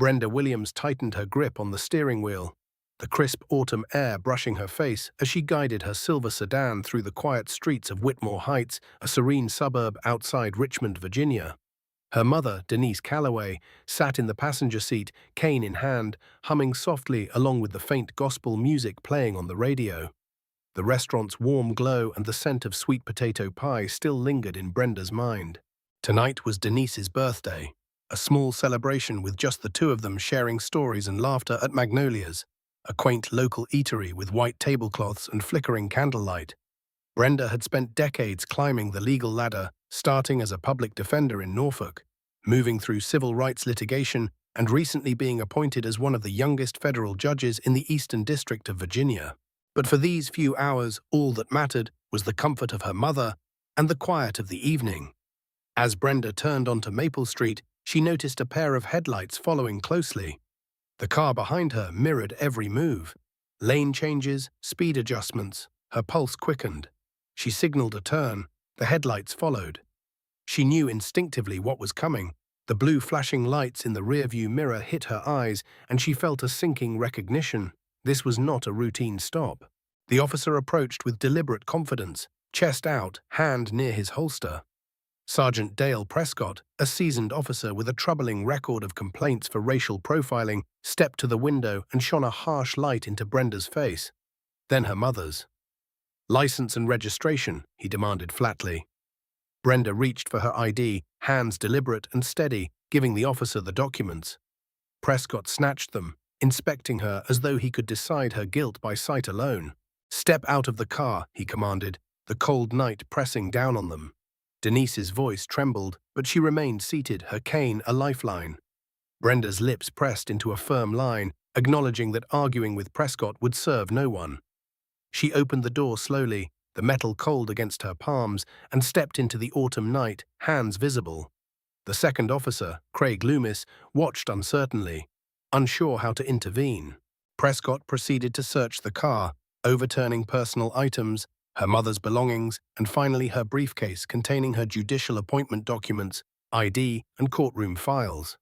Brenda Williams tightened her grip on the steering wheel, the crisp autumn air brushing her face as she guided her silver sedan through the quiet streets of Whitmore Heights, a serene suburb outside Richmond, Virginia. Her mother, Denise Calloway, sat in the passenger seat, cane in hand, humming softly along with the faint gospel music playing on the radio. The restaurant's warm glow and the scent of sweet potato pie still lingered in Brenda's mind. Tonight was Denise's birthday, a small celebration with just the two of them sharing stories and laughter at Magnolia's, a quaint local eatery with white tablecloths and flickering candlelight. Brenda had spent decades climbing the legal ladder, starting as a public defender in Norfolk, moving through civil rights litigation, and recently being appointed as one of the youngest federal judges in the Eastern District of Virginia. But for these few hours, all that mattered was the comfort of her mother and the quiet of the evening. As Brenda turned onto Maple Street, she noticed a pair of headlights following closely. The car behind her mirrored every move. Lane changes, speed adjustments. Her pulse quickened. She signaled a turn. The headlights followed. She knew instinctively what was coming. The blue flashing lights in the rearview mirror hit her eyes, and she felt a sinking recognition. This was not a routine stop. The officer approached with deliberate confidence, chest out, hand near his holster. Sergeant Dale Prescott, a seasoned officer with a troubling record of complaints for racial profiling, stepped to the window and shone a harsh light into Brenda's face. Then her mother's. "License and registration," he demanded flatly. Brenda reached for her ID, hands deliberate and steady, giving the officer the documents. Prescott snatched them, inspecting her as though he could decide her guilt by sight alone. "Step out of the car," he commanded, the cold night pressing down on them. Denise's voice trembled, but she remained seated, her cane a lifeline. Brenda's lips pressed into a firm line, acknowledging that arguing with Prescott would serve no one. She opened the door slowly, the metal cold against her palms, and stepped into the autumn night, hands visible. The second officer, Craig Loomis, watched uncertainly, unsure how to intervene. Prescott proceeded to search the car, overturning personal items, her mother's belongings, and finally her briefcase containing her judicial appointment documents, ID, and courtroom files.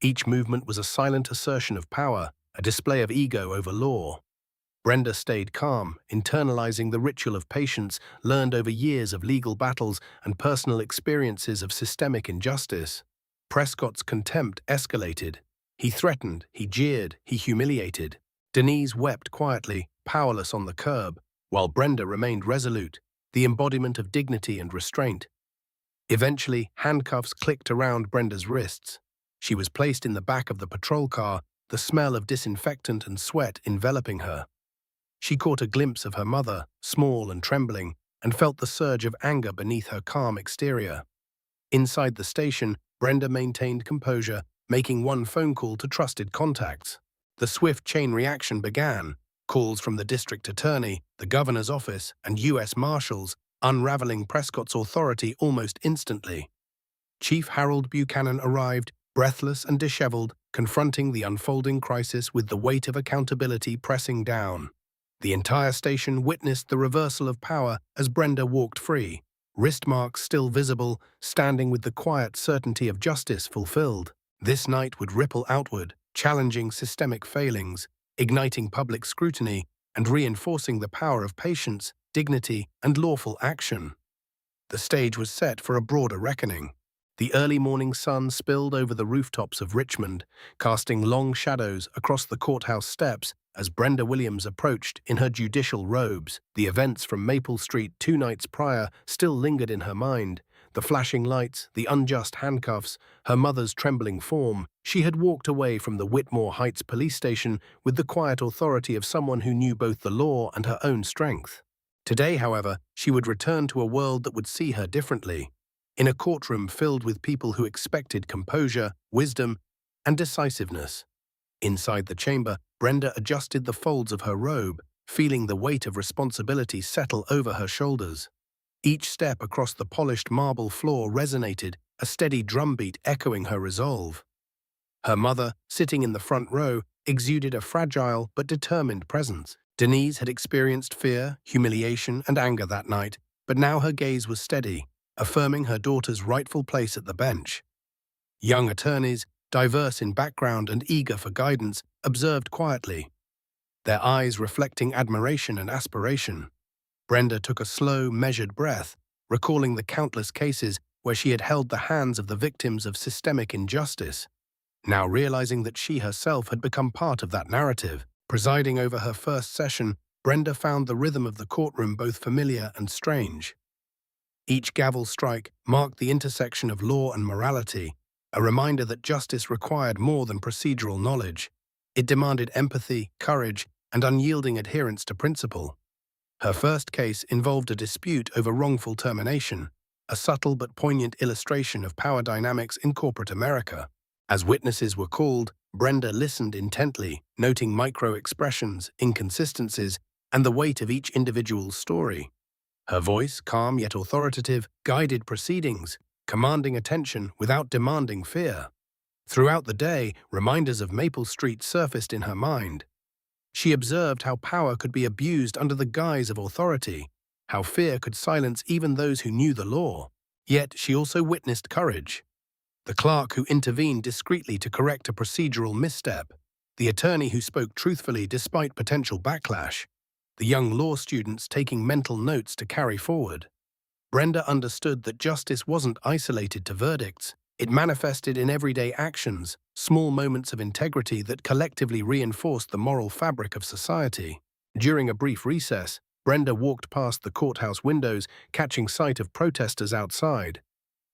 Each movement was a silent assertion of power, a display of ego over law. Brenda stayed calm, internalizing the ritual of patience learned over years of legal battles and personal experiences of systemic injustice. Prescott's contempt escalated. He threatened, he jeered, he humiliated. Denise wept quietly, powerless on the curb, while Brenda remained resolute, the embodiment of dignity and restraint. Eventually, handcuffs clicked around Brenda's wrists. She was placed in the back of the patrol car, the smell of disinfectant and sweat enveloping her. She caught a glimpse of her mother, small and trembling, and felt the surge of anger beneath her calm exterior. Inside the station, Brenda maintained composure, making one phone call to trusted contacts. The swift chain reaction began, calls from the district attorney, the governor's office, and U.S. Marshals, unraveling Prescott's authority almost instantly. Chief Harold Buchanan arrived, breathless and disheveled, confronting the unfolding crisis with the weight of accountability pressing down. The entire station witnessed the reversal of power as Brenda walked free, wrist marks still visible, standing with the quiet certainty of justice fulfilled. This night would ripple outward, challenging systemic failings, igniting public scrutiny, and reinforcing the power of patience, dignity, and lawful action. The stage was set for a broader reckoning. The early morning sun spilled over the rooftops of Richmond, casting long shadows across the courthouse steps as Brenda Williams approached in her judicial robes. The events from Maple Street 2 nights prior still lingered in her mind. The flashing lights, the unjust handcuffs, her mother's trembling form. She had walked away from the Whitmore Heights Police Station with the quiet authority of someone who knew both the law and her own strength. Today, however, she would return to a world that would see her differently. In a courtroom filled with people who expected composure, wisdom, and decisiveness. Inside the chamber, Brenda adjusted the folds of her robe, feeling the weight of responsibility settle over her shoulders. Each step across the polished marble floor resonated, a steady drumbeat echoing her resolve. Her mother, sitting in the front row, exuded a fragile but determined presence. Denise had experienced fear, humiliation, and anger that night, but now her gaze was steady, affirming her daughter's rightful place at the bench. Young attorneys, diverse in background and eager for guidance, observed quietly, their eyes reflecting admiration and aspiration. Brenda took a slow, measured breath, recalling the countless cases where she had held the hands of the victims of systemic injustice. Now realizing that she herself had become part of that narrative, presiding over her first session, Brenda found the rhythm of the courtroom both familiar and strange. Each gavel strike marked the intersection of law and morality, a reminder that justice required more than procedural knowledge. It demanded empathy, courage, and unyielding adherence to principle. Her first case involved a dispute over wrongful termination, a subtle but poignant illustration of power dynamics in corporate America. As witnesses were called, Brenda listened intently, noting micro-expressions, inconsistencies, and the weight of each individual's story. Her voice, calm yet authoritative, guided proceedings, commanding attention without demanding fear. Throughout the day, reminders of Maple Street surfaced in her mind. She observed how power could be abused under the guise of authority, how fear could silence even those who knew the law. Yet she also witnessed courage. The clerk who intervened discreetly to correct a procedural misstep, the attorney who spoke truthfully despite potential backlash, the young law students taking mental notes to carry forward. Brenda understood that justice wasn't isolated to verdicts. It manifested in everyday actions, small moments of integrity that collectively reinforced the moral fabric of society. During a brief recess, Brenda walked past the courthouse windows, catching sight of protesters outside.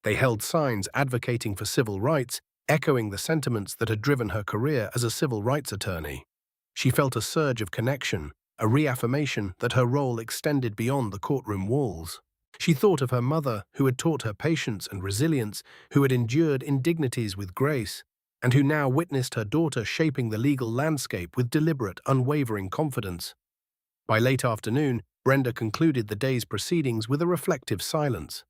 They held signs advocating for civil rights, echoing the sentiments that had driven her career as a civil rights attorney. She felt a surge of connection, a reaffirmation that her role extended beyond the courtroom walls. She thought of her mother, who had taught her patience and resilience, who had endured indignities with grace, and who now witnessed her daughter shaping the legal landscape with deliberate, unwavering confidence. By late afternoon, Brenda concluded the day's proceedings with a reflective silence.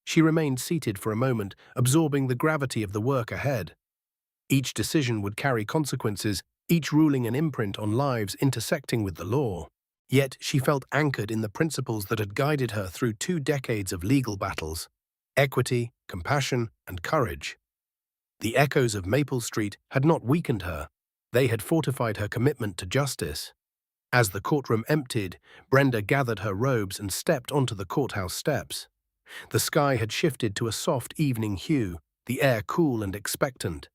She remained seated for a moment, absorbing the gravity of the work ahead. Each decision would carry consequences, each ruling an imprint on lives intersecting with the law. Yet she felt anchored in the principles that had guided her through 2 decades of legal battles: equity, compassion, and courage. The echoes of Maple Street had not weakened her. They had fortified her commitment to justice. As the courtroom emptied, Brenda gathered her robes and stepped onto the courthouse steps. The sky had shifted to a soft evening hue, the air cool and expectant.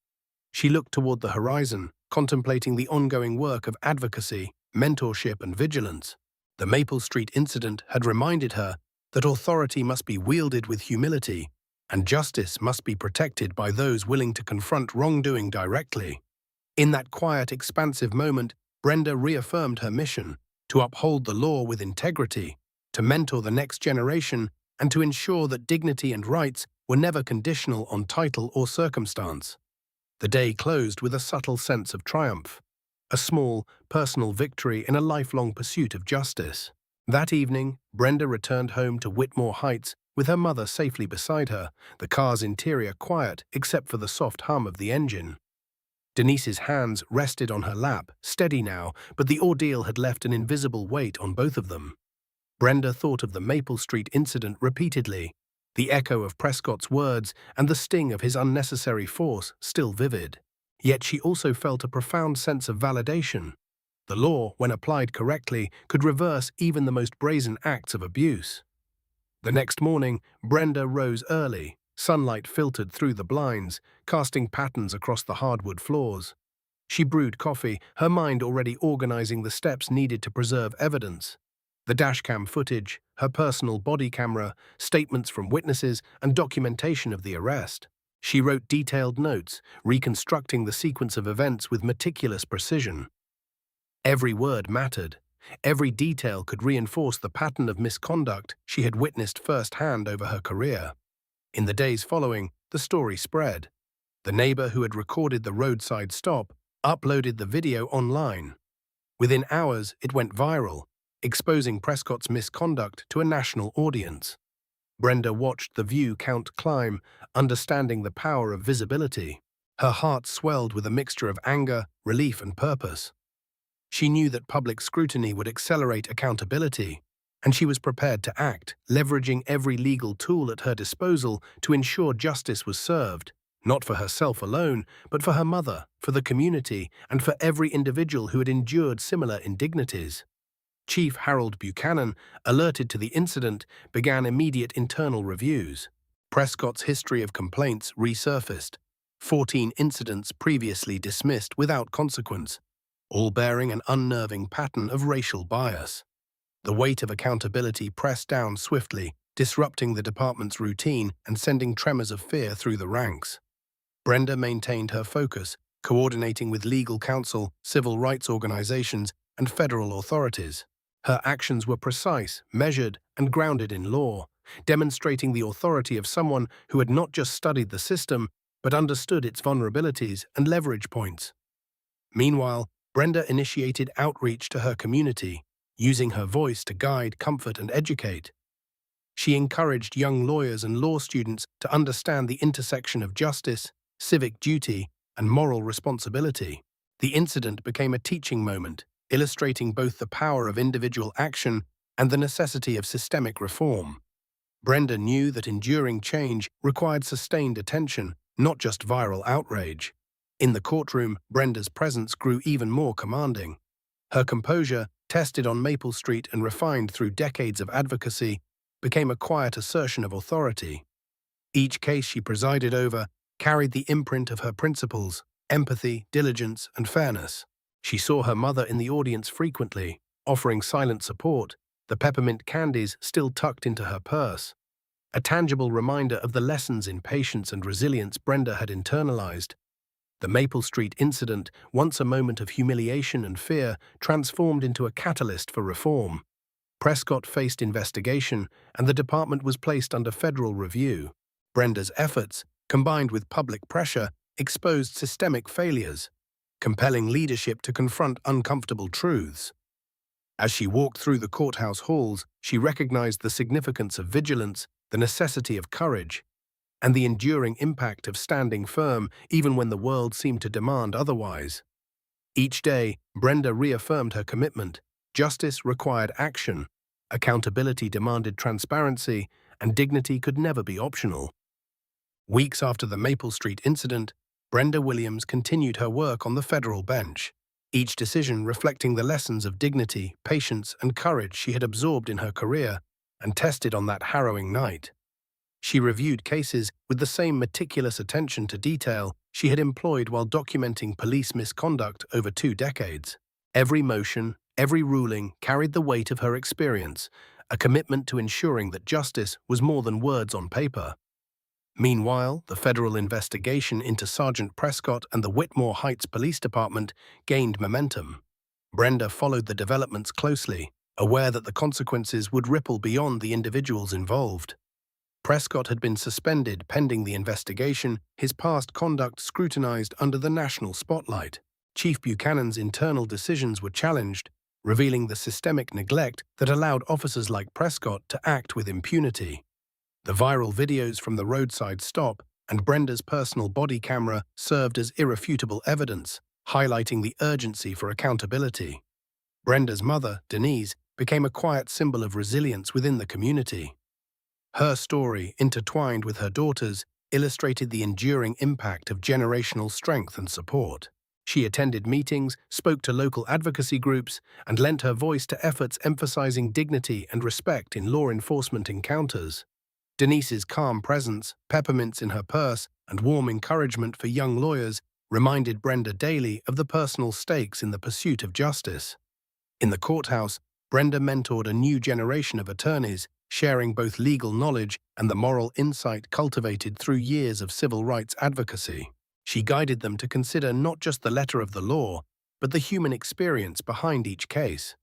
She looked toward the horizon, contemplating the ongoing work of advocacy, mentorship, and vigilance. The Maple Street incident had reminded her that authority must be wielded with humility, and justice must be protected by those willing to confront wrongdoing directly. In that quiet, expansive moment, Brenda reaffirmed her mission: to uphold the law with integrity, to mentor the next generation, and to ensure that dignity and rights were never conditional on title or circumstance. The day closed with a subtle sense of triumph, a small, personal victory in a lifelong pursuit of justice. That evening, Brenda returned home to Whitmore Heights with her mother safely beside her, the car's interior quiet except for the soft hum of the engine. Denise's hands rested on her lap, steady now, but the ordeal had left an invisible weight on both of them. Brenda thought of the Maple Street incident repeatedly, the echo of Prescott's words and the sting of his unnecessary force still vivid. Yet she also felt a profound sense of validation. The law, when applied correctly, could reverse even the most brazen acts of abuse. The next morning, Brenda rose early. Sunlight filtered through the blinds, casting patterns across the hardwood floors. She brewed coffee, her mind already organizing the steps needed to preserve evidence. The dashcam footage, her personal body camera, statements from witnesses, and documentation of the arrest. She wrote detailed notes, reconstructing the sequence of events with meticulous precision. Every word mattered. Every detail could reinforce the pattern of misconduct she had witnessed firsthand over her career. In the days following, the story spread. The neighbor who had recorded the roadside stop uploaded the video online. Within hours, it went viral, exposing Prescott's misconduct to a national audience. Brenda watched the view count climb, understanding the power of visibility. Her heart swelled with a mixture of anger, relief, and purpose. She knew that public scrutiny would accelerate accountability, and she was prepared to act, leveraging every legal tool at her disposal to ensure justice was served. not for herself alone, but for her mother, for the community, and for every individual who had endured similar indignities. Chief Harold Buchanan, alerted to the incident, began immediate internal reviews. Prescott's history of complaints resurfaced, 14 incidents previously dismissed without consequence, all bearing an unnerving pattern of racial bias. The weight of accountability pressed down swiftly, disrupting the department's routine and sending tremors of fear through the ranks. Brenda maintained her focus, coordinating with legal counsel, civil rights organizations, and federal authorities. Her actions were precise, measured, and grounded in law, demonstrating the authority of someone who had not just studied the system, but understood its vulnerabilities and leverage points. Meanwhile, Brenda initiated outreach to her community, using her voice to guide, comfort, and educate. She encouraged young lawyers and law students to understand the intersection of justice, civic duty, and moral responsibility. The incident became a teaching moment, illustrating both the power of individual action and the necessity of systemic reform. Brenda knew that enduring change required sustained attention, not just viral outrage. In the courtroom, Brenda's presence grew even more commanding. Her composure, tested on Maple Street and refined through decades of advocacy, became a quiet assertion of authority. Each case she presided over carried the imprint of her principles: empathy, diligence, and fairness. She saw her mother in the audience frequently, offering silent support, the peppermint candies still tucked into her purse. A tangible reminder of the lessons in patience and resilience Brenda had internalized. The Maple Street incident, once a moment of humiliation and fear, transformed into a catalyst for reform. Prescott faced investigation, and the department was placed under federal review. Brenda's efforts, combined with public pressure, exposed systemic failures, compelling leadership to confront uncomfortable truths. As she walked through the courthouse halls, she recognized the significance of vigilance, the necessity of courage, and the enduring impact of standing firm even when the world seemed to demand otherwise. Each day, Brenda reaffirmed her commitment. Justice required action, accountability demanded transparency, and dignity could never be optional. Weeks after the Maple Street incident, Brenda Williams continued her work on the federal bench, each decision reflecting the lessons of dignity, patience, and courage she had absorbed in her career and tested on that harrowing night. She reviewed cases with the same meticulous attention to detail she had employed while documenting police misconduct over 2 decades. Every motion, every ruling carried the weight of her experience, a commitment to ensuring that justice was more than words on paper. Meanwhile, the federal investigation into Sergeant Prescott and the Whitmore Heights Police Department gained momentum. Brenda followed the developments closely, aware that the consequences would ripple beyond the individuals involved. Prescott had been suspended pending the investigation, his past conduct scrutinized under the national spotlight. Chief Buchanan's internal decisions were challenged, revealing the systemic neglect that allowed officers like Prescott to act with impunity. The viral videos from the roadside stop and Brenda's personal body camera served as irrefutable evidence, highlighting the urgency for accountability. Brenda's mother, Denise, became a quiet symbol of resilience within the community. Her story, intertwined with her daughter's, illustrated the enduring impact of generational strength and support. She attended meetings, spoke to local advocacy groups, and lent her voice to efforts emphasizing dignity and respect in law enforcement encounters. Denise's calm presence, peppermints in her purse, and warm encouragement for young lawyers reminded Brenda daily of the personal stakes in the pursuit of justice. In the courthouse, Brenda mentored a new generation of attorneys, sharing both legal knowledge and the moral insight cultivated through years of civil rights advocacy. She guided them to consider not just the letter of the law, but the human experience behind each case.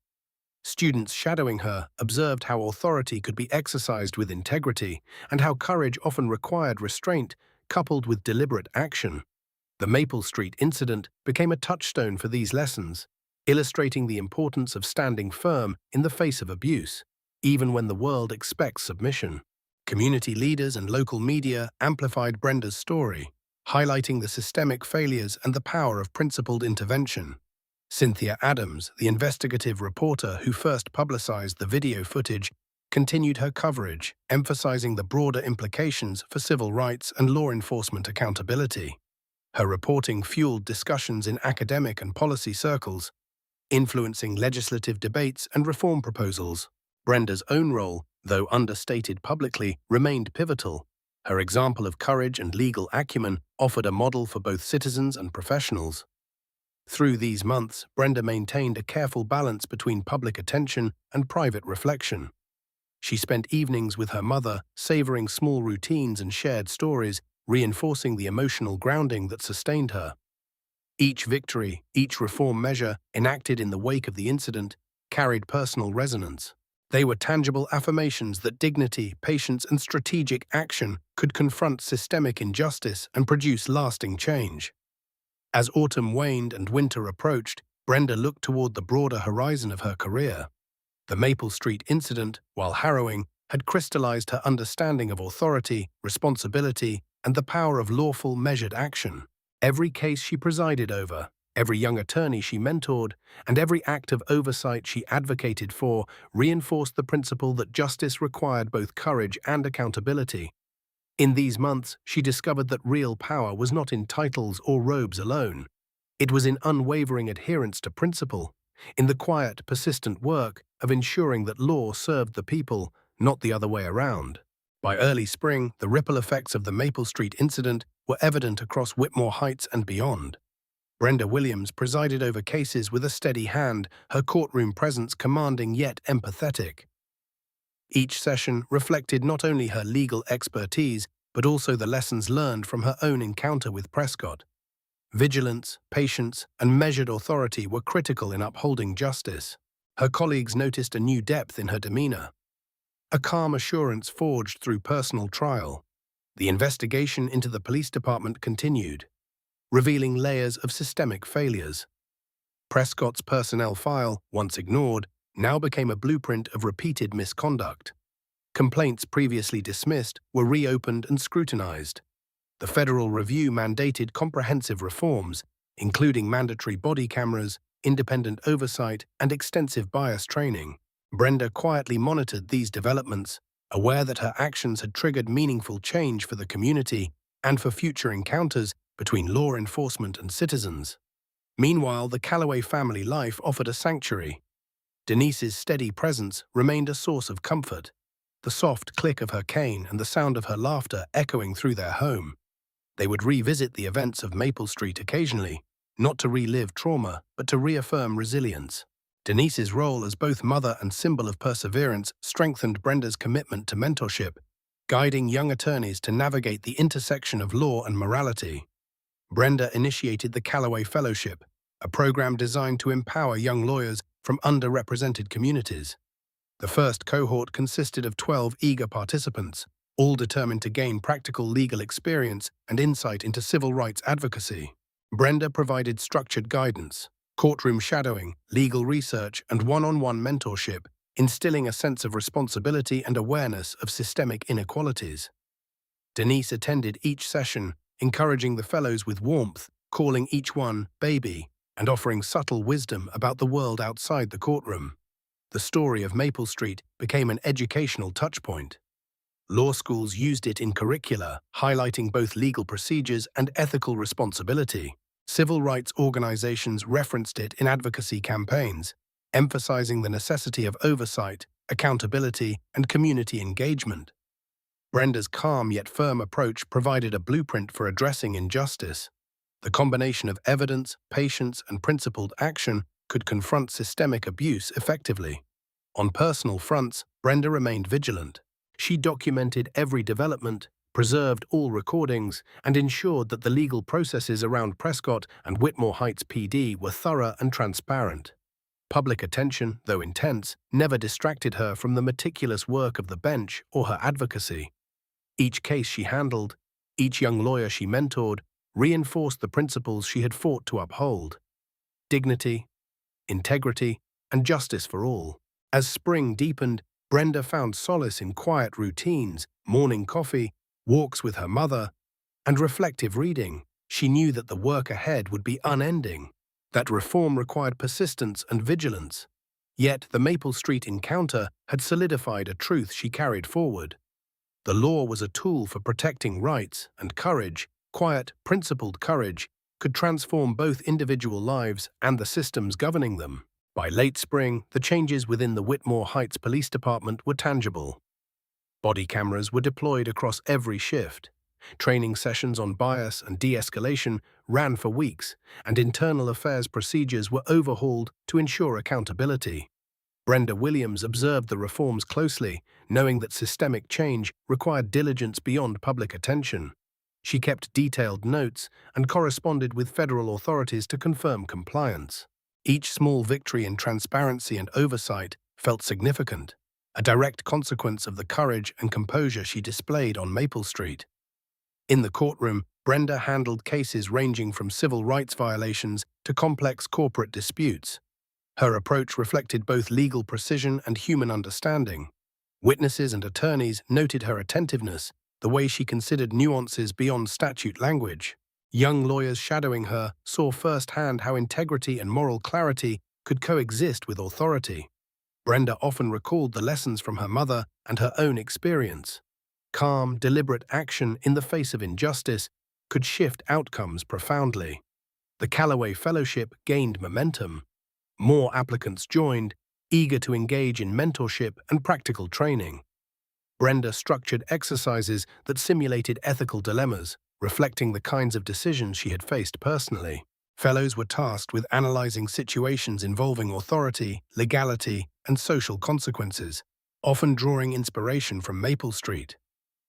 Students shadowing her observed how authority could be exercised with integrity and how courage often required restraint, coupled with deliberate action. The Maple Street incident became a touchstone for these lessons, illustrating the importance of standing firm in the face of abuse, even when the world expects submission. Community leaders and local media amplified Brenda's story, highlighting the systemic failures and the power of principled intervention. Cynthia Adams, the investigative reporter who first publicized the video footage, continued her coverage, emphasizing the broader implications for civil rights and law enforcement accountability. Her reporting fueled discussions in academic and policy circles, influencing legislative debates and reform proposals. Brenda's own role, though understated publicly, remained pivotal. Her example of courage and legal acumen offered a model for both citizens and professionals. Through these months, Brenda maintained a careful balance between public attention and private reflection. She spent evenings with her mother, savoring small routines and shared stories, reinforcing the emotional grounding that sustained her. Each victory, each reform measure enacted in the wake of the incident carried personal resonance. They were tangible affirmations that dignity, patience, and strategic action could confront systemic injustice and produce lasting change. As autumn waned and winter approached, Brenda looked toward the broader horizon of her career. The Maple Street incident, while harrowing, had crystallized her understanding of authority, responsibility, and the power of lawful, measured action. Every case she presided over, every young attorney she mentored, and every act of oversight she advocated for reinforced the principle that justice required both courage and accountability. In these months, she discovered that real power was not in titles or robes alone. It was in unwavering adherence to principle, in the quiet, persistent work of ensuring that law served the people, not the other way around. By early spring, the ripple effects of the Maple Street incident were evident across Whitmore Heights and beyond. Brenda Williams presided over cases with a steady hand, her courtroom presence commanding yet empathetic. Each session reflected not only her legal expertise, but also the lessons learned from her own encounter with Prescott. Vigilance, patience, and measured authority were critical in upholding justice. Her colleagues noticed a new depth in her demeanor, a calm assurance forged through personal trial. The investigation into the police department continued, revealing layers of systemic failures. Prescott's personnel file, once ignored, now became a blueprint of repeated misconduct. Complaints previously dismissed were reopened and scrutinized. The federal review mandated comprehensive reforms, including mandatory body cameras, independent oversight, and extensive bias training. Brenda quietly monitored these developments, aware that her actions had triggered meaningful change for the community and for future encounters between law enforcement and citizens. Meanwhile, the Calloway family life offered a sanctuary. Denise's steady presence remained a source of comfort, the soft click of her cane and the sound of her laughter echoing through their home. They would revisit the events of Maple Street occasionally, not to relive trauma, but to reaffirm resilience. Denise's role as both mother and symbol of perseverance strengthened Brenda's commitment to mentorship, guiding young attorneys to navigate the intersection of law and morality. Brenda initiated the Calloway Fellowship, a program designed to empower young lawyers from underrepresented communities. The first cohort consisted of 12 eager participants, all determined to gain practical legal experience and insight into civil rights advocacy. Brenda provided structured guidance, courtroom shadowing, legal research, and one-on-one mentorship, instilling a sense of responsibility and awareness of systemic inequalities. Denise attended each session, encouraging the fellows with warmth, calling each one "baby," and offering subtle wisdom about the world outside the courtroom. The story of Maple Street became an educational touchpoint. Law schools used it in curricula, highlighting both legal procedures and ethical responsibility. Civil rights organizations referenced it in advocacy campaigns, emphasizing the necessity of oversight, accountability, and community engagement. Brenda's calm yet firm approach provided a blueprint for addressing injustice. The combination of evidence, patience, and principled action could confront systemic abuse effectively. On personal fronts, Brenda remained vigilant. She documented every development, preserved all recordings, and ensured that the legal processes around Prescott and Whitmore Heights PD were thorough and transparent. Public attention, though intense, never distracted her from the meticulous work of the bench or her advocacy. Each case she handled, each young lawyer she mentored, reinforced the principles she had fought to uphold: dignity, integrity, and justice for all. As spring deepened, Brenda found solace in quiet routines, morning coffee, walks with her mother, and reflective reading. She knew that the work ahead would be unending, that reform required persistence and vigilance. Yet the Maple Street encounter had solidified a truth she carried forward. The law was a tool for protecting rights, and courage, quiet, principled courage, could transform both individual lives and the systems governing them. By late spring, the changes within the Whitmore Heights Police Department were tangible. Body cameras were deployed across every shift. Training sessions on bias and de-escalation ran for weeks, and internal affairs procedures were overhauled to ensure accountability. Brenda Williams observed the reforms closely, knowing that systemic change required diligence beyond public attention. She kept detailed notes and corresponded with federal authorities to confirm compliance. Each small victory in transparency and oversight felt significant, a direct consequence of the courage and composure she displayed on Maple Street. In the courtroom, Brenda handled cases ranging from civil rights violations to complex corporate disputes. Her approach reflected both legal precision and human understanding. Witnesses and attorneys noted her attentiveness, the way she considered nuances beyond statute language. Young lawyers shadowing her saw firsthand how integrity and moral clarity could coexist with authority. Brenda often recalled the lessons from her mother and her own experience. Calm, deliberate action in the face of injustice could shift outcomes profoundly. The Calloway Fellowship gained momentum. More applicants joined, eager to engage in mentorship and practical training. Brenda structured exercises that simulated ethical dilemmas, reflecting the kinds of decisions she had faced personally. Fellows were tasked with analyzing situations involving authority, legality, and social consequences, often drawing inspiration from Maple Street.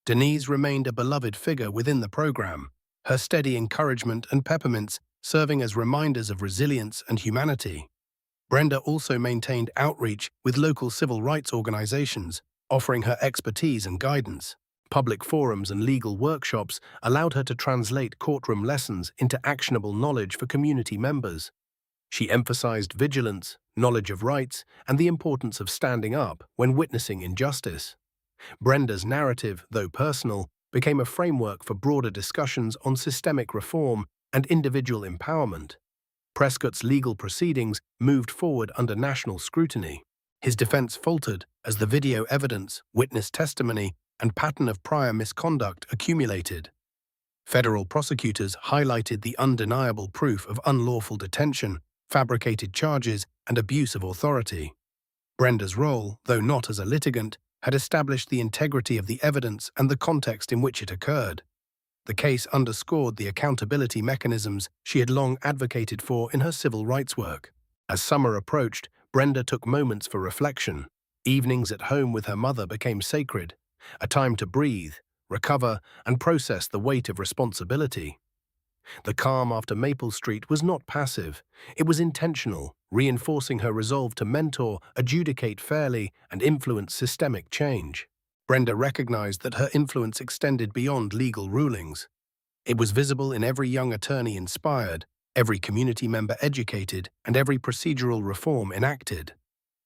Denise remained a beloved figure within the program, her steady encouragement and peppermints serving as reminders of resilience and humanity. Brenda also maintained outreach with local civil rights organizations, offering her expertise and guidance. Public forums and legal workshops allowed her to translate courtroom lessons into actionable knowledge for community members. She emphasized vigilance, knowledge of rights, and the importance of standing up when witnessing injustice. Brenda's narrative, though personal, became a framework for broader discussions on systemic reform and individual empowerment. Prescott's legal proceedings moved forward under national scrutiny. His defense faltered as the video evidence, witness testimony, and pattern of prior misconduct accumulated. Federal prosecutors highlighted the undeniable proof of unlawful detention, fabricated charges, and abuse of authority. Brenda's role, though not as a litigant, had established the integrity of the evidence and the context in which it occurred. The case underscored the accountability mechanisms she had long advocated for in her civil rights work. As summer approached, Brenda took moments for reflection. Evenings at home with her mother became sacred, a time to breathe, recover, and process the weight of responsibility. The calm after Maple Street was not passive. It was intentional, reinforcing her resolve to mentor, adjudicate fairly, and influence systemic change. Brenda recognized that her influence extended beyond legal rulings. It was visible in every young attorney inspired, every community member educated, and every procedural reform enacted.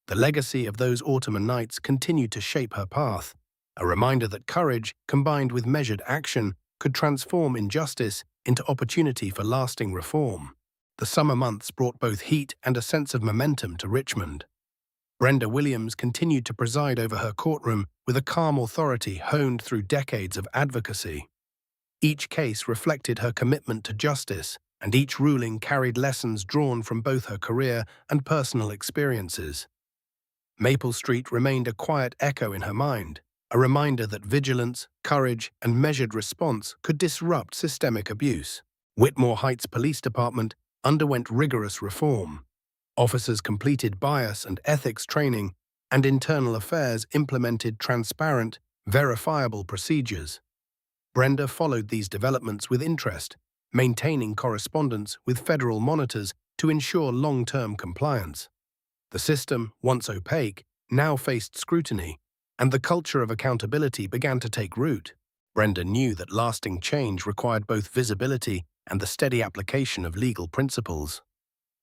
The legacy of those autumn nights continued to shape her path, a reminder that courage, combined with measured action, could transform injustice into opportunity for lasting reform. The summer months brought both heat and a sense of momentum to Richmond. Brenda Williams continued to preside over her courtroom with a calm authority honed through decades of advocacy. Each case reflected her commitment to justice, and each ruling carried lessons drawn from both her career and personal experiences. Maple Street remained a quiet echo in her mind, a reminder that vigilance, courage, and measured response could disrupt systemic abuse. Whitmore Heights Police Department underwent rigorous reform. Officers completed bias and ethics training, and internal affairs implemented transparent, verifiable procedures. Brenda followed these developments with interest, maintaining correspondence with federal monitors to ensure long-term compliance. The system, once opaque, now faced scrutiny, and the culture of accountability began to take root. Brenda knew that lasting change required both visibility and the steady application of legal principles.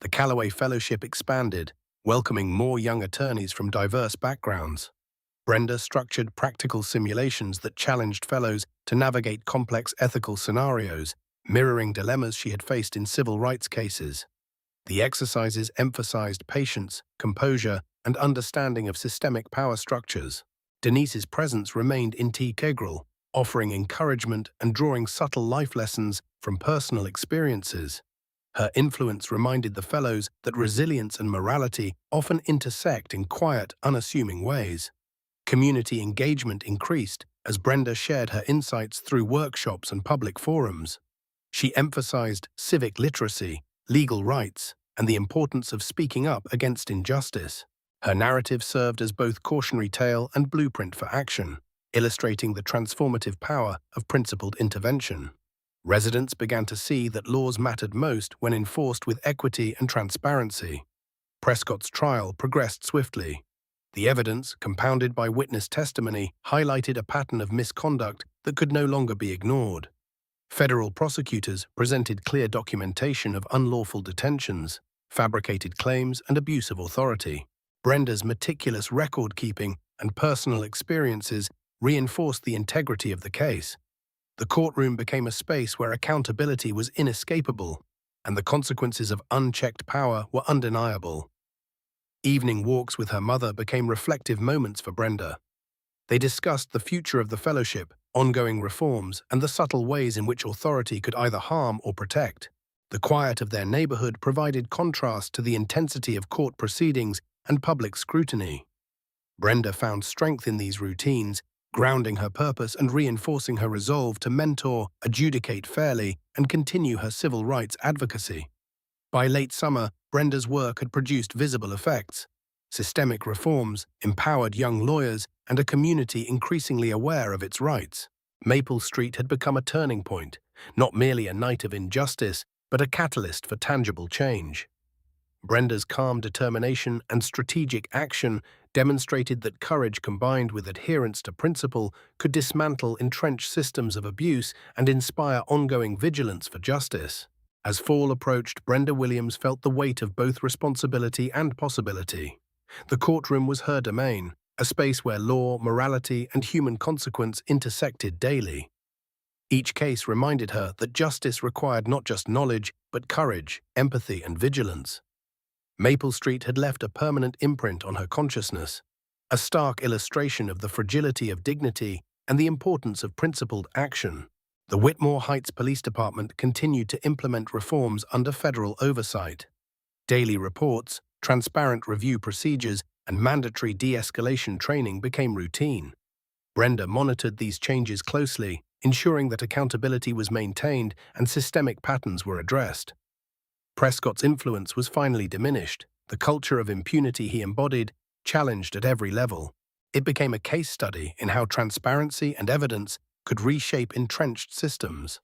The Calloway Fellowship expanded, welcoming more young attorneys from diverse backgrounds. Brenda structured practical simulations that challenged fellows to navigate complex ethical scenarios, mirroring dilemmas she had faced in civil rights cases. The exercises emphasized patience, composure, and understanding of systemic power structures. Denise's presence remained integral, offering encouragement and drawing subtle life lessons from personal experiences. Her influence reminded the fellows that resilience and morality often intersect in quiet, unassuming ways. Community engagement increased as Brenda shared her insights through workshops and public forums. She emphasized civic literacy, legal rights, and the importance of speaking up against injustice. Her narrative served as both cautionary tale and blueprint for action, illustrating the transformative power of principled intervention. Residents began to see that laws mattered most when enforced with equity and transparency. Prescott's trial progressed swiftly. The evidence, compounded by witness testimony, highlighted a pattern of misconduct that could no longer be ignored. Federal prosecutors presented clear documentation of unlawful detentions, fabricated claims, and abuse of authority. Brenda's meticulous record-keeping and personal experiences reinforced the integrity of the case. The courtroom became a space where accountability was inescapable, and the consequences of unchecked power were undeniable. Evening walks with her mother became reflective moments for Brenda. They discussed the future of the fellowship, ongoing reforms, and the subtle ways in which authority could either harm or protect. The quiet of their neighborhood provided contrast to the intensity of court proceedings and public scrutiny. Brenda found strength in these routines, grounding her purpose and reinforcing her resolve to mentor, adjudicate fairly, and continue her civil rights advocacy. By late summer, Brenda's work had produced visible effects. Systemic reforms, empowered young lawyers, and a community increasingly aware of its rights. Maple Street had become a turning point, not merely a night of injustice, but a catalyst for tangible change. Brenda's calm determination and strategic action demonstrated that courage combined with adherence to principle could dismantle entrenched systems of abuse and inspire ongoing vigilance for justice. As fall approached, Brenda Williams felt the weight of both responsibility and possibility. The courtroom was her domain, a space where law, morality, and human consequence intersected daily. Each case reminded her that justice required not just knowledge, but courage, empathy, and vigilance. Maple Street had left a permanent imprint on her consciousness, a stark illustration of the fragility of dignity and the importance of principled action. The Whitmore Heights Police Department continued to implement reforms under federal oversight. Daily reports, transparent review procedures, and mandatory de-escalation training became routine. Brenda monitored these changes closely, ensuring that accountability was maintained and systemic patterns were addressed. Prescott's influence was finally diminished, the culture of impunity he embodied challenged at every level. It became a case study in how transparency and evidence could reshape entrenched systems.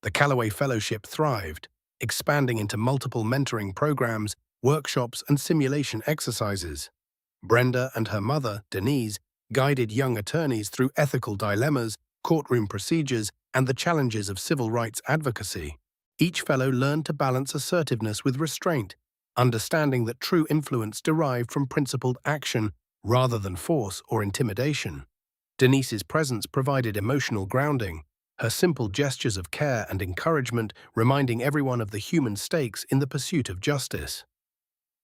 The Calloway Fellowship thrived, expanding into multiple mentoring programs, workshops, and simulation exercises. Brenda and her mother, Denise, guided young attorneys through ethical dilemmas, courtroom procedures, and the challenges of civil rights advocacy. Each fellow learned to balance assertiveness with restraint, understanding that true influence derived from principled action rather than force or intimidation. Denise's presence provided emotional grounding, her simple gestures of care and encouragement reminding everyone of the human stakes in the pursuit of justice.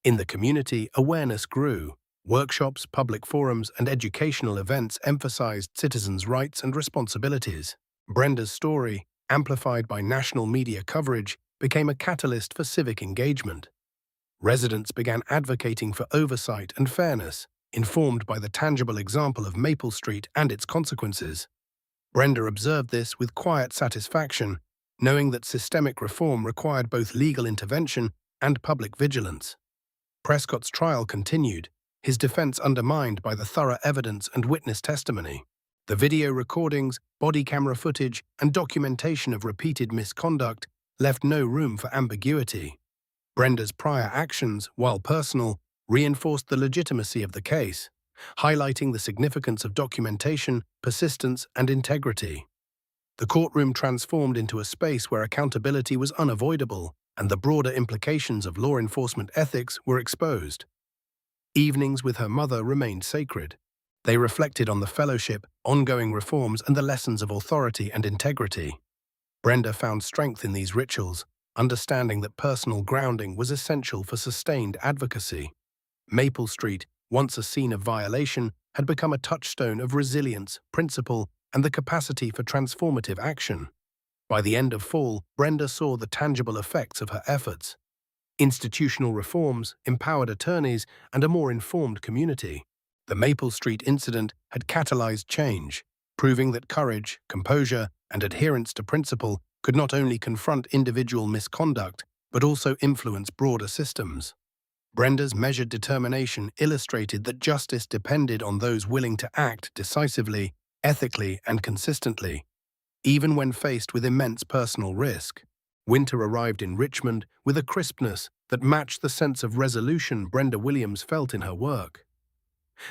In the community, awareness grew. Workshops, public forums, and educational events emphasized citizens' rights and responsibilities. Brenda's story, amplified by national media coverage, became a catalyst for civic engagement. Residents began advocating for oversight and fairness, informed by the tangible example of Maple Street and its consequences. Brenda observed this with quiet satisfaction, knowing that systemic reform required both legal intervention and public vigilance. Prescott's trial continued, his defense undermined by the thorough evidence and witness testimony. The video recordings, body camera footage, and documentation of repeated misconduct left no room for ambiguity. Brenda's prior actions, while personal, reinforced the legitimacy of the case, highlighting the significance of documentation, persistence, and integrity. The courtroom transformed into a space where accountability was unavoidable, and the broader implications of law enforcement ethics were exposed. Evenings with her mother remained sacred. They reflected on the fellowship, ongoing reforms, and the lessons of authority and integrity. Brenda found strength in these rituals, understanding that personal grounding was essential for sustained advocacy. Maple Street, once a scene of violation, had become a touchstone of resilience, principle, and the capacity for transformative action. By the end of fall, Brenda saw the tangible effects of her efforts. Institutional reforms, empowered attorneys, and a more informed community. The Maple Street incident had catalyzed change, proving that courage, composure, and adherence to principle could not only confront individual misconduct, but also influence broader systems. Brenda's measured determination illustrated that justice depended on those willing to act decisively, ethically, and consistently, even when faced with immense personal risk. Winter arrived in Richmond with a crispness that matched the sense of resolution Brenda Williams felt in her work.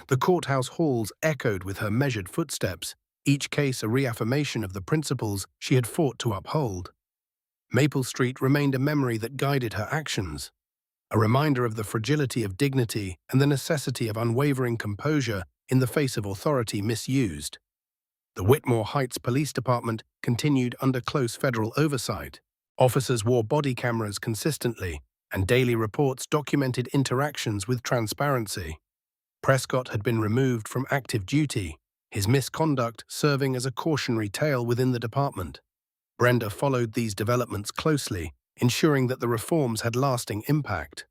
The courthouse halls echoed with her measured footsteps, each case a reaffirmation of the principles she had fought to uphold. Maple Street remained a memory that guided her actions, a reminder of the fragility of dignity and the necessity of unwavering composure in the face of authority misused. The Whitmore Heights Police Department continued under close federal oversight. Officers wore body cameras consistently, and daily reports documented interactions with transparency. Prescott had been removed from active duty, his misconduct serving as a cautionary tale within the department. Brenda followed these developments closely, ensuring that the reforms had lasting impact.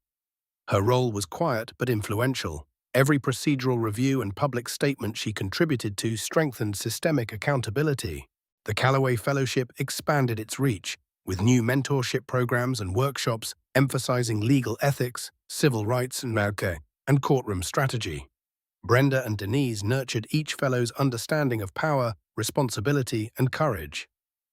Her role was quiet but influential. Every procedural review and public statement she contributed to strengthened systemic accountability. The Calloway Fellowship expanded its reach, with new mentorship programs and workshops emphasizing legal ethics, civil rights and courtroom strategy. Brenda and Denise nurtured each fellow's understanding of power, responsibility, and courage.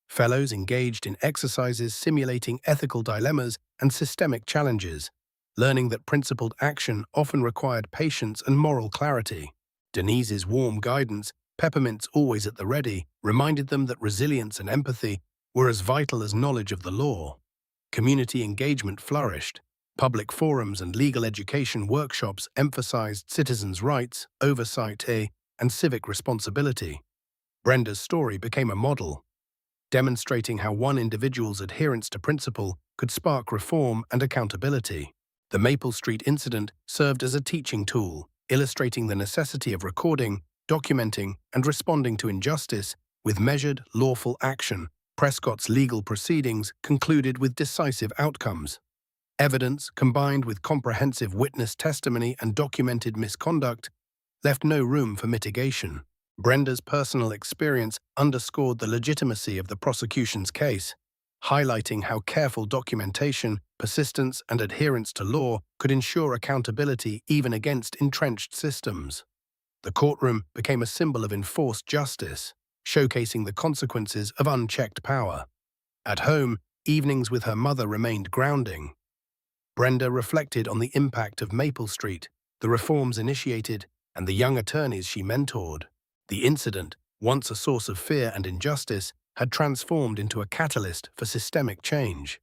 Fellows engaged in exercises simulating ethical dilemmas and systemic challenges, learning that principled action often required patience and moral clarity. Denise's warm guidance, peppermints always at the ready, reminded them that resilience and empathy were as vital as knowledge of the law. Community engagement flourished. Public forums and legal education workshops emphasized citizens' rights, oversight, and civic responsibility. Brenda's story became a model, demonstrating how one individual's adherence to principle could spark reform and accountability. The Maple Street incident served as a teaching tool, illustrating the necessity of recording, documenting, and responding to injustice with measured, lawful action. Prescott's legal proceedings concluded with decisive outcomes. Evidence, combined with comprehensive witness testimony and documented misconduct, left no room for mitigation. Brenda's personal experience underscored the legitimacy of the prosecution's case, highlighting how careful documentation, persistence, and adherence to law could ensure accountability even against entrenched systems. The courtroom became a symbol of enforced justice, showcasing the consequences of unchecked power. At home, evenings with her mother remained grounding. Brenda reflected on the impact of Maple Street, the reforms initiated, and the young attorneys she mentored. The incident, once a source of fear and injustice, had transformed into a catalyst for systemic change.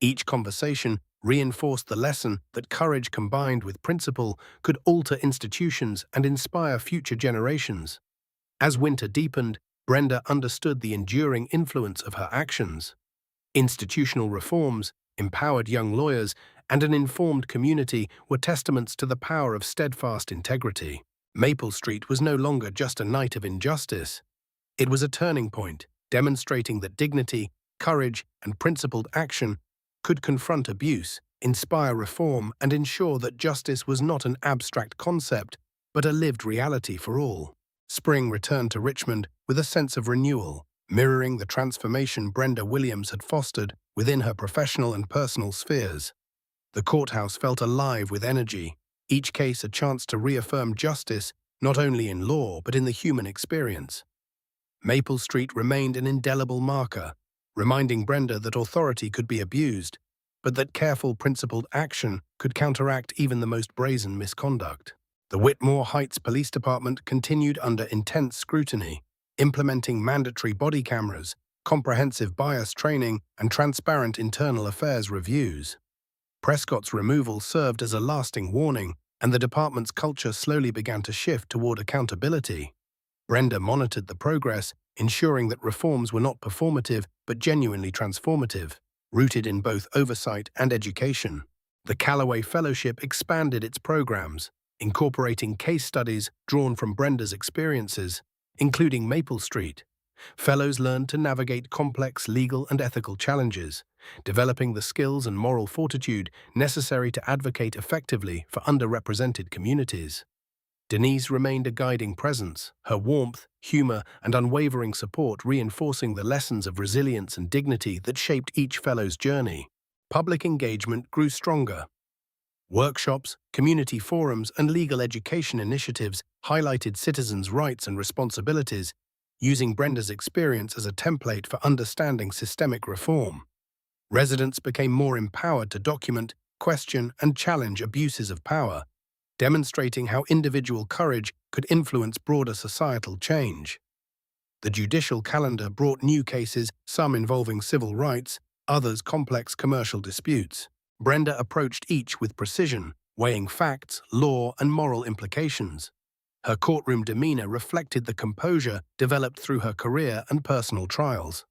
Each conversation reinforced the lesson that courage combined with principle could alter institutions and inspire future generations. As winter deepened, Brenda understood the enduring influence of her actions. Institutional reforms, empowered young lawyers, and an informed community were testaments to the power of steadfast integrity. Maple Street was no longer just a night of injustice. It was a turning point, demonstrating that dignity, courage, and principled action could confront abuse, inspire reform, and ensure that justice was not an abstract concept, but a lived reality for all. Spring returned to Richmond with a sense of renewal, mirroring the transformation Brenda Williams had fostered within her professional and personal spheres. The courthouse felt alive with energy, each case a chance to reaffirm justice not only in law but in the human experience. Maple Street remained an indelible marker, reminding Brenda that authority could be abused, but that careful, principled action could counteract even the most brazen misconduct. The Whitmore Heights Police Department continued under intense scrutiny, implementing mandatory body cameras, comprehensive bias training, and transparent internal affairs reviews. Prescott's removal served as a lasting warning, and the department's culture slowly began to shift toward accountability. Brenda monitored the progress, ensuring that reforms were not performative but genuinely transformative, rooted in both oversight and education. The Calloway Fellowship expanded its programs, incorporating case studies drawn from Brenda's experiences, including Maple Street. Fellows learned to navigate complex legal and ethical challenges, developing the skills and moral fortitude necessary to advocate effectively for underrepresented communities. Denise remained a guiding presence, her warmth, humor, and unwavering support reinforcing the lessons of resilience and dignity that shaped each fellow's journey. Public engagement grew stronger. Workshops, community forums, and legal education initiatives highlighted citizens' rights and responsibilities, using Brenda's experience as a template for understanding systemic reform. Residents became more empowered to document, question, and challenge abuses of power, demonstrating how individual courage could influence broader societal change. The judicial calendar brought new cases, some involving civil rights, others complex commercial disputes. Brenda approached each with precision, weighing facts, law, and moral implications. Her courtroom demeanor reflected the composure developed through her career and personal trials.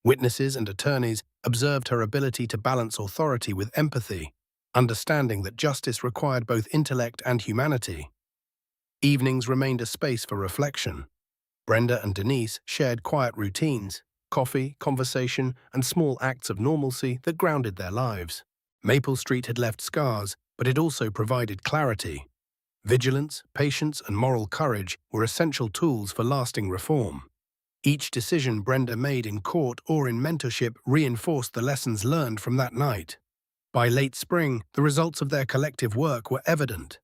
Witnesses and attorneys observed her ability to balance authority with empathy, understanding that justice required both intellect and humanity. Evenings remained a space for reflection. Brenda and Denise shared quiet routines, coffee, conversation, and small acts of normalcy that grounded their lives. Maple Street had left scars, but it also provided clarity. Vigilance, patience, and moral courage were essential tools for lasting reform. Each decision Brenda made in court or in mentorship reinforced the lessons learned from that night. By late spring, the results of their collective work were evident.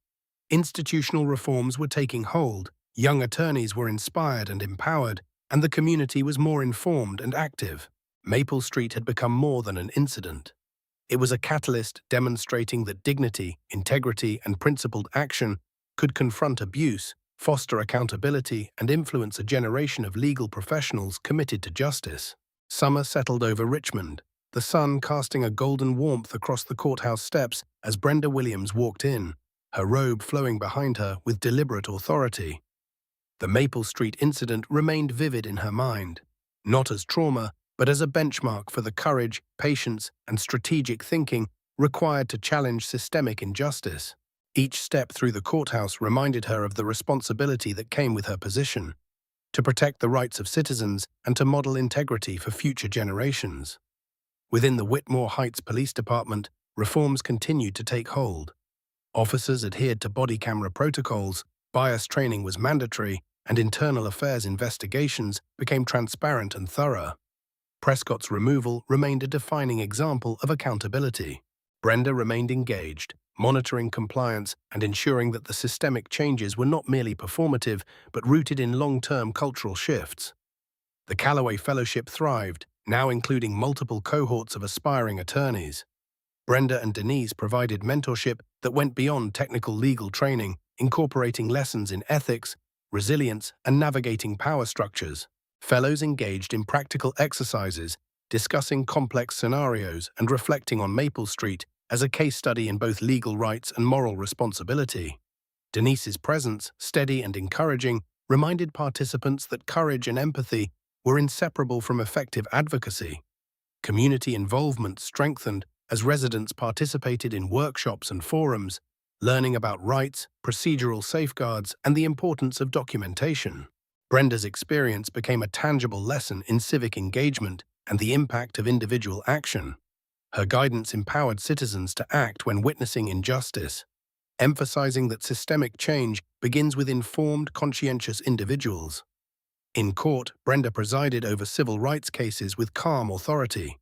Institutional reforms were taking hold, young attorneys were inspired and empowered, and the community was more informed and active. Maple Street had become more than an incident. It was a catalyst demonstrating that dignity, integrity, and principled action could confront abuse, foster accountability, and influence a generation of legal professionals committed to justice. Summer settled over Richmond, the sun casting a golden warmth across the courthouse steps as Brenda Williams walked in, her robe flowing behind her with deliberate authority. The Maple Street incident remained vivid in her mind, not as trauma, but as a benchmark for the courage, patience, and strategic thinking required to challenge systemic injustice. Each step through the courthouse reminded her of the responsibility that came with her position, to protect the rights of citizens and to model integrity for future generations. Within the Whitmore Heights Police Department, reforms continued to take hold. Officers adhered to body camera protocols, bias training was mandatory, and internal affairs investigations became transparent and thorough. Prescott's removal remained a defining example of accountability. Brenda remained engaged, monitoring compliance and ensuring that the systemic changes were not merely performative but rooted in long-term cultural shifts. The Calloway Fellowship thrived, now including multiple cohorts of aspiring attorneys. Brenda and Denise provided mentorship that went beyond technical legal training, incorporating lessons in ethics, resilience, and navigating power structures. Fellows engaged in practical exercises, discussing complex scenarios and reflecting on Maple Street as a case study in both legal rights and moral responsibility. Denise's presence, steady and encouraging, reminded participants that courage and empathy were inseparable from effective advocacy. Community involvement strengthened as residents participated in workshops and forums, learning about rights, procedural safeguards, and the importance of documentation. Brenda's experience became a tangible lesson in civic engagement and the impact of individual action. Her guidance empowered citizens to act when witnessing injustice, emphasizing that systemic change begins with informed, conscientious individuals. In court, Brenda presided over civil rights cases with calm authority.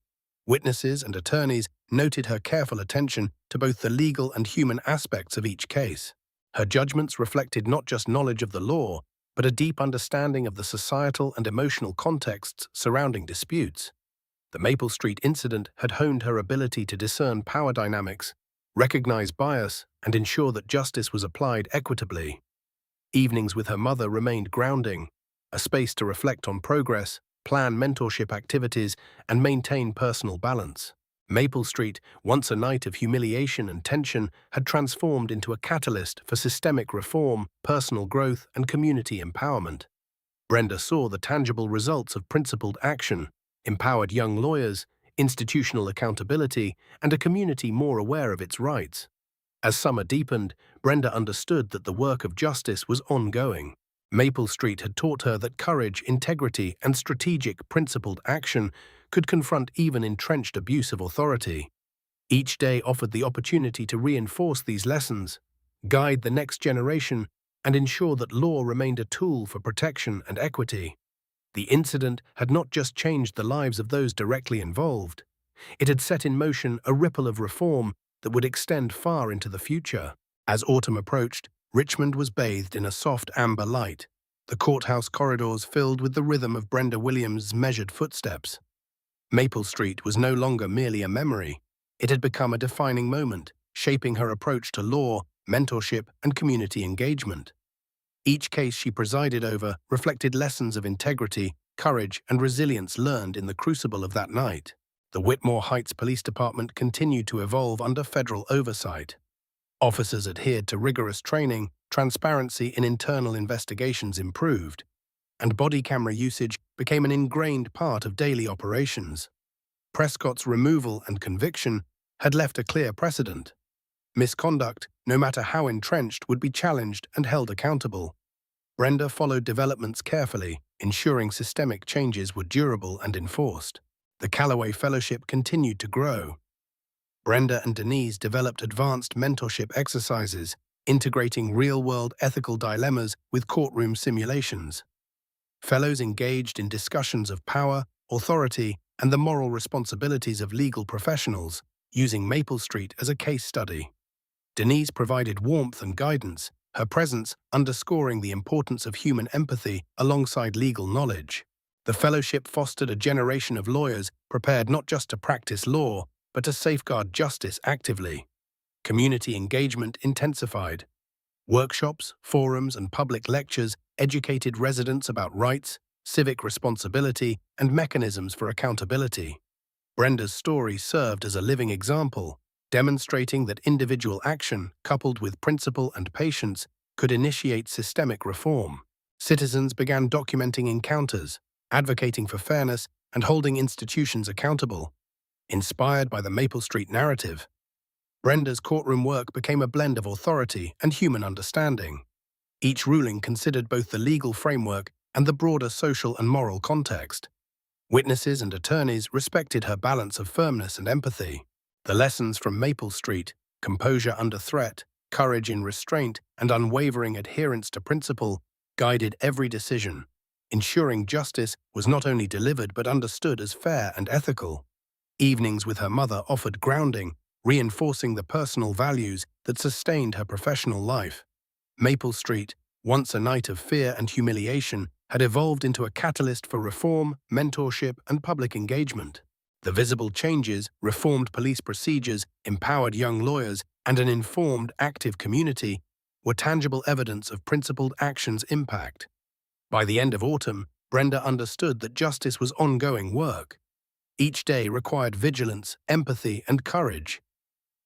Witnesses and attorneys noted her careful attention to both the legal and human aspects of each case. Her judgments reflected not just knowledge of the law, but a deep understanding of the societal and emotional contexts surrounding disputes. The Maple Street incident had honed her ability to discern power dynamics, recognize bias, and ensure that justice was applied equitably. Evenings with her mother remained grounding, a space to reflect on progress, plan mentorship activities, and maintain personal balance. Maple Street, once a night of humiliation and tension, had transformed into a catalyst for systemic reform, personal growth, and community empowerment. Brenda saw the tangible results of principled action, empowered young lawyers, institutional accountability, and a community more aware of its rights. As summer deepened, Brenda understood that the work of justice was ongoing. Maple Street had taught her that courage, integrity, and strategic, principled action could confront even entrenched abuse of authority. Each day offered the opportunity to reinforce these lessons, guide the next generation, and ensure that law remained a tool for protection and equity. The incident had not just changed the lives of those directly involved. It had set in motion a ripple of reform that would extend far into the future. As autumn approached, Richmond was bathed in a soft amber light, the courthouse corridors filled with the rhythm of Brenda Williams' measured footsteps. Maple Street was no longer merely a memory. It had become a defining moment, shaping her approach to law, mentorship, and community engagement. Each case she presided over reflected lessons of integrity, courage, and resilience learned in the crucible of that night. The Whitmore Heights Police Department continued to evolve under federal oversight. Officers adhered to rigorous training, transparency in internal investigations improved, and body camera usage became an ingrained part of daily operations. Prescott's removal and conviction had left a clear precedent. Misconduct, no matter how entrenched, would be challenged and held accountable. Brenda followed developments carefully, ensuring systemic changes were durable and enforced. The Calloway Fellowship continued to grow. Brenda and Denise developed advanced mentorship exercises, integrating real-world ethical dilemmas with courtroom simulations. Fellows engaged in discussions of power, authority, and the moral responsibilities of legal professionals, using Maple Street as a case study. Denise provided warmth and guidance, her presence underscoring the importance of human empathy alongside legal knowledge. The fellowship fostered a generation of lawyers prepared not just to practice law, but to safeguard justice actively. Community engagement intensified. Workshops, forums, and public lectures educated residents about rights, civic responsibility, and mechanisms for accountability. Brenda's story served as a living example, demonstrating that individual action, coupled with principle and patience, could initiate systemic reform. Citizens began documenting encounters, advocating for fairness, and holding institutions accountable. Inspired by the Maple Street narrative, Brenda's courtroom work became a blend of authority and human understanding. Each ruling considered both the legal framework and the broader social and moral context. Witnesses and attorneys respected her balance of firmness and empathy. The lessons from Maple Street, composure under threat, courage in restraint, and unwavering adherence to principle, guided every decision, ensuring justice was not only delivered but understood as fair and ethical. Evenings with her mother offered grounding, reinforcing the personal values that sustained her professional life. Maple Street, once a night of fear and humiliation, had evolved into a catalyst for reform, mentorship, and public engagement. The visible changes, reformed police procedures, empowered young lawyers, and an informed, active community were tangible evidence of principled action's impact. By the end of autumn, Brenda understood that justice was ongoing work. Each day required vigilance, empathy, and courage.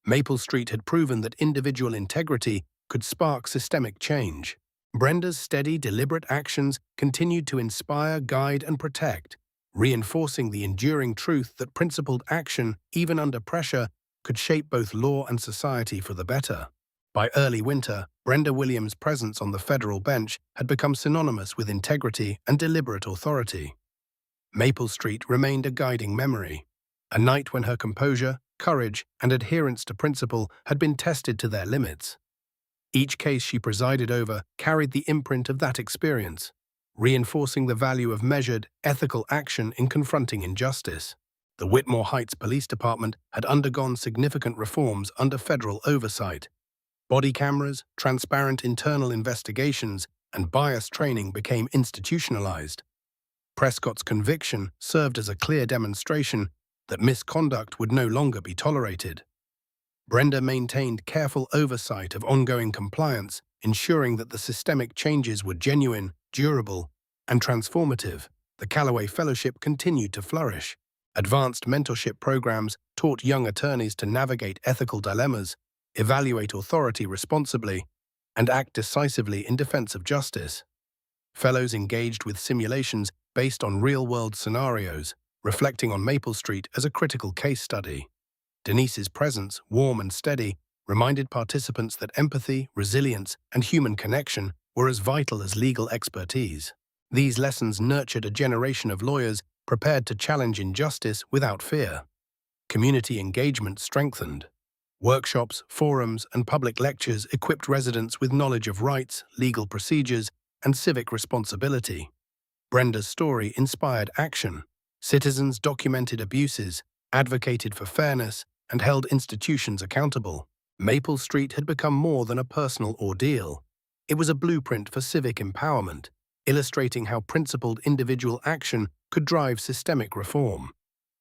Maple Street had proven that individual integrity could spark systemic change. Brenda's steady, deliberate actions continued to inspire, guide, and protect, reinforcing the enduring truth that principled action, even under pressure, could shape both law and society for the better. By early winter, Brenda Williams' presence on the federal bench had become synonymous with integrity and deliberate authority. Maple Street remained a guiding memory, a night when her composure, courage, and adherence to principle had been tested to their limits. Each case she presided over carried the imprint of that experience, reinforcing the value of measured, ethical action in confronting injustice. The Whitmore Heights Police Department had undergone significant reforms under federal oversight. Body cameras, transparent internal investigations, and bias training became institutionalized. Prescott's conviction served as a clear demonstration that misconduct would no longer be tolerated. Brenda maintained careful oversight of ongoing compliance, ensuring that the systemic changes were genuine, durable, and transformative. The Calloway Fellowship continued to flourish. Advanced mentorship programs taught young attorneys to navigate ethical dilemmas, evaluate authority responsibly, and act decisively in defense of justice. Fellows engaged with simulations based on real-world scenarios, reflecting on Maple Street as a critical case study. Denise's presence, warm and steady, reminded participants that empathy, resilience, and human connection were as vital as legal expertise. These lessons nurtured a generation of lawyers prepared to challenge injustice without fear. Community engagement strengthened. Workshops, forums, and public lectures equipped residents with knowledge of rights, legal procedures, and civic responsibility. Brenda's story inspired action. Citizens documented abuses, advocated for fairness, and held institutions accountable. Maple Street had become more than a personal ordeal. It was a blueprint for civic empowerment, illustrating how principled individual action could drive systemic reform.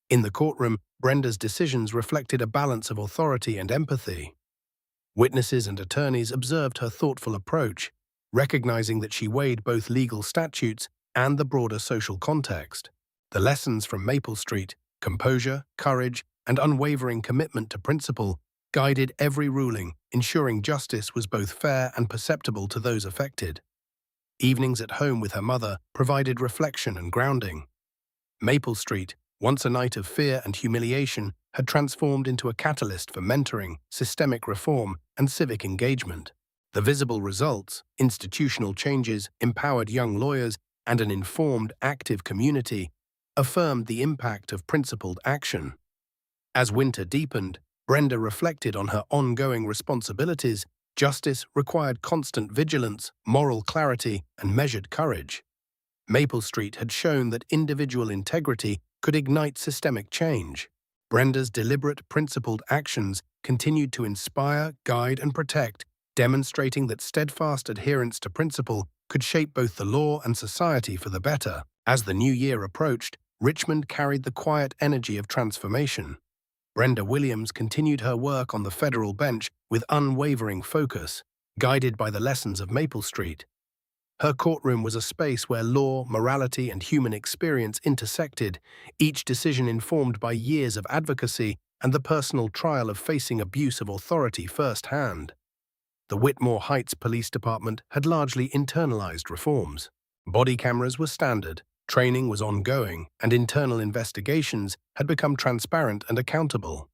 In the courtroom, Brenda's decisions reflected a balance of authority and empathy. Witnesses and attorneys observed her thoughtful approach, recognizing that she weighed both legal statutes and the broader social context. The lessons from Maple Street, composure, courage, and unwavering commitment to principle, guided every ruling, ensuring justice was both fair and perceptible to those affected. Evenings at home with her mother provided reflection and grounding. Maple Street, once a night of fear and humiliation, had transformed into a catalyst for mentoring, systemic reform, and civic engagement. The visible results, institutional changes, empowered young lawyers, and an informed, active community, affirmed the impact of principled action. As winter deepened, Brenda reflected on her ongoing responsibilities. Justice required constant vigilance, moral clarity, and measured courage. Maple Street had shown that individual integrity could ignite systemic change. Brenda's deliberate, principled actions continued to inspire, guide, and protect, demonstrating that steadfast adherence to principle could shape both the law and society for the better. As the new year approached, Richmond carried the quiet energy of transformation. Brenda Williams continued her work on the federal bench with unwavering focus, guided by the lessons of Maple Street. Her courtroom was a space where law, morality, and human experience intersected, each decision informed by years of advocacy and the personal trial of facing abuse of authority firsthand. The Whitmore Heights Police Department had largely internalized reforms. Body cameras were standard, training was ongoing, and internal investigations had become transparent and accountable.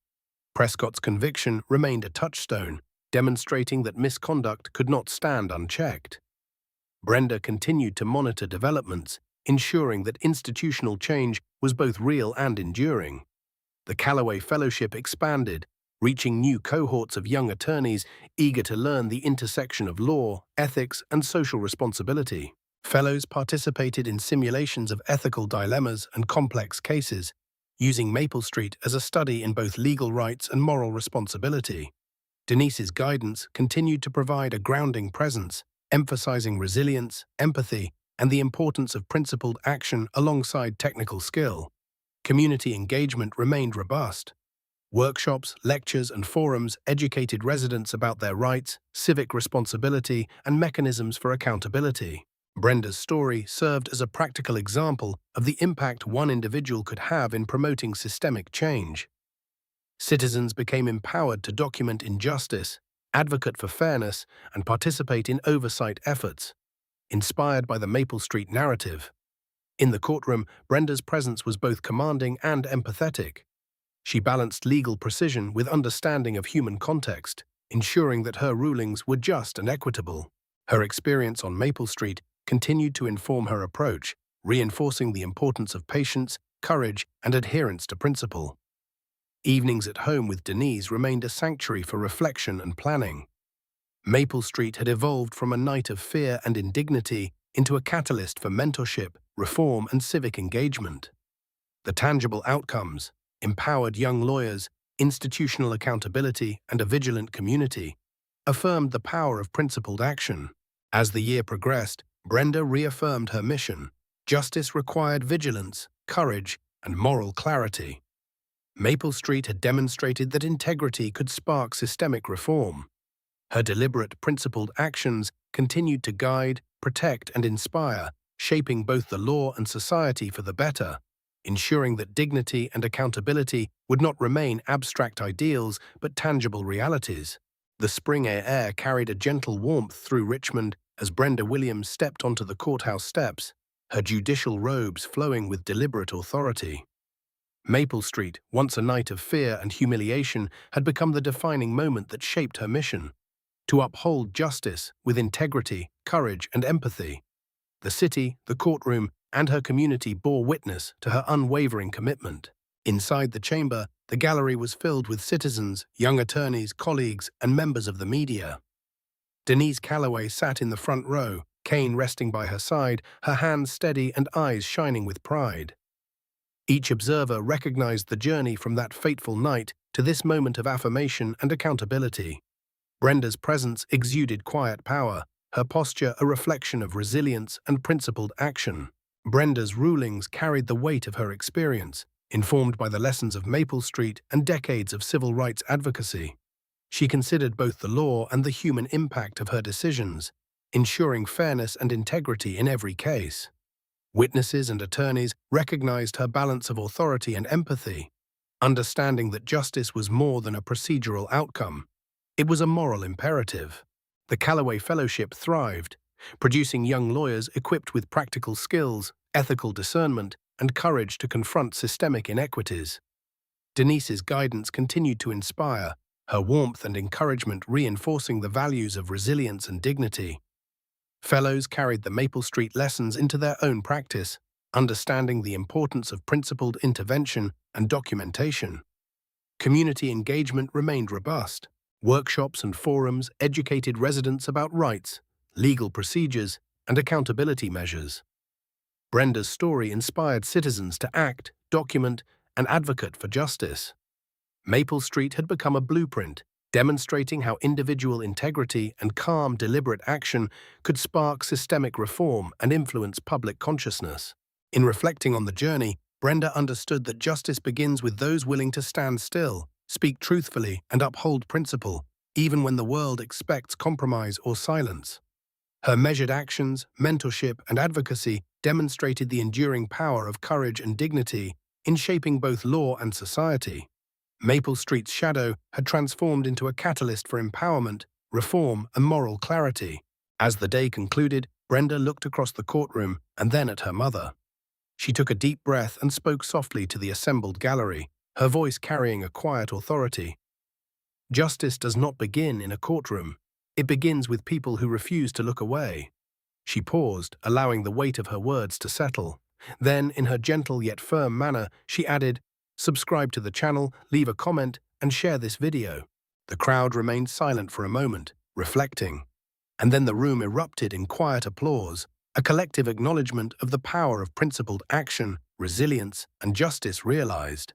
Prescott's conviction remained a touchstone, demonstrating that misconduct could not stand unchecked. Brenda continued to monitor developments, ensuring that institutional change was both real and enduring. The Calloway Fellowship expanded, reaching new cohorts of young attorneys eager to learn the intersection of law, ethics, and social responsibility. Fellows participated in simulations of ethical dilemmas and complex cases, using Maple Street as a study in both legal rights and moral responsibility. Denise's guidance continued to provide a grounding presence, emphasizing resilience, empathy, and the importance of principled action alongside technical skill. Community engagement remained robust. Workshops, lectures, and forums educated residents about their rights, civic responsibility, and mechanisms for accountability. Brenda's story served as a practical example of the impact one individual could have in promoting systemic change. Citizens became empowered to document injustice, advocate for fairness, and participate in oversight efforts, inspired by the Maple Street narrative. In the courtroom, Brenda's presence was both commanding and empathetic. She balanced legal precision with understanding of human context, ensuring that her rulings were just and equitable. Her experience on Maple Street continued to inform her approach, reinforcing the importance of patience, courage, and adherence to principle. Evenings at home with Denise remained a sanctuary for reflection and planning. Maple Street had evolved from a night of fear and indignity into a catalyst for mentorship, reform, and civic engagement. The tangible outcomes, empowered young lawyers, institutional accountability, and a vigilant community, affirmed the power of principled action. As the year progressed, Brenda reaffirmed her mission. Justice required vigilance, courage, and moral clarity. Maple Street had demonstrated that integrity could spark systemic reform. Her deliberate, principled actions continued to guide, protect, and inspire, shaping both the law and society for the better, ensuring that dignity and accountability would not remain abstract ideals but tangible realities. The spring air carried a gentle warmth through Richmond as Brenda Williams stepped onto the courthouse steps, her judicial robes flowing with deliberate authority. Maple Street, once a night of fear and humiliation, had become the defining moment that shaped her mission: to uphold justice with integrity, courage, and empathy. The city, the courtroom, and her community bore witness to her unwavering commitment. Inside the chamber, the gallery was filled with citizens, young attorneys, colleagues, and members of the media. Denise Calloway sat in the front row, cane resting by her side, her hands steady and eyes shining with pride. Each observer recognized the journey from that fateful night to this moment of affirmation and accountability. Brenda's presence exuded quiet power, her posture a reflection of resilience and principled action. Brenda's rulings carried the weight of her experience, informed by the lessons of Maple Street and decades of civil rights advocacy. She considered both the law and the human impact of her decisions, ensuring fairness and integrity in every case. Witnesses and attorneys recognized her balance of authority and empathy, understanding that justice was more than a procedural outcome. It was a moral imperative. The Calloway Fellowship thrived, producing young lawyers equipped with practical skills, ethical discernment, and courage to confront systemic inequities. Denise's guidance continued to inspire, her warmth and encouragement reinforcing the values of resilience and dignity. Fellows carried the Maple Street lessons into their own practice, understanding the importance of principled intervention and documentation. Community engagement remained robust. Workshops and forums educated residents about rights, legal procedures, and accountability measures. Brenda's story inspired citizens to act, document, and advocate for justice. Maple Street had become a blueprint, demonstrating how individual integrity and calm, deliberate action could spark systemic reform and influence public consciousness. In reflecting on the journey, Brenda understood that justice begins with those willing to stand still, speak truthfully, and uphold principle, even when the world expects compromise or silence. Her measured actions, mentorship, and advocacy demonstrated the enduring power of courage and dignity in shaping both law and society. Maple Street's shadow had transformed into a catalyst for empowerment, reform, and moral clarity. As the day concluded, Brenda looked across the courtroom and then at her mother. She took a deep breath and spoke softly to the assembled gallery, her voice carrying a quiet authority. Justice does not begin in a courtroom. It begins with people who refuse to look away. She paused, allowing the weight of her words to settle. Then, in her gentle yet firm manner, she added, "Subscribe to the channel, leave a comment, and share this video." The crowd remained silent for a moment, reflecting. And then the room erupted in quiet applause, a collective acknowledgement of the power of principled action, resilience, and justice realized.